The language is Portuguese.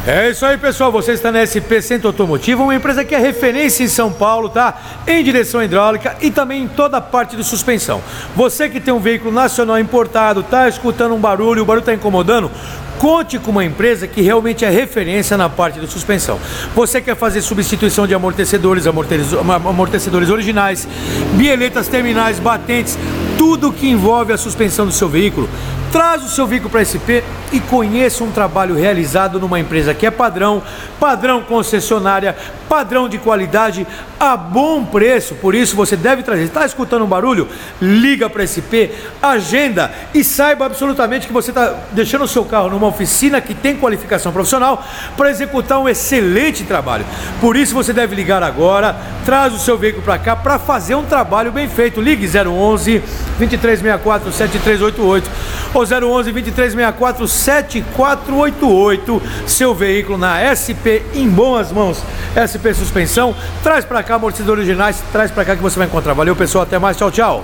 É isso aí, pessoal, você está na SP Centro Automotivo, uma empresa que é referência em São Paulo, tá? Em direção hidráulica e também em toda a parte de suspensão. Você que tem um veículo nacional importado, tá escutando um barulho, o barulho está incomodando, conte com uma empresa que realmente é referência na parte de suspensão. Você quer fazer substituição de amortecedores originais, bieletas terminais, batentes, tudo que envolve a suspensão do seu veículo. Traz o seu veículo para a SP e conheça um trabalho realizado numa empresa que é padrão concessionária, padrão de qualidade, a bom preço. Por isso você deve trazer. Está escutando um barulho? Liga para a SP, agenda e saiba absolutamente que você está deixando o seu carro numa oficina que tem qualificação profissional para executar um excelente trabalho. Por isso você deve ligar agora, traz o seu veículo para cá para fazer um trabalho bem feito. Ligue 011 2364 7388 ou 011 2364 7488. Seu veículo na SP em boas mãos. SP Suspensão, traz para cá amortecedores originais, traz para cá que você vai encontrar. Valeu, pessoal, até mais, tchau, tchau.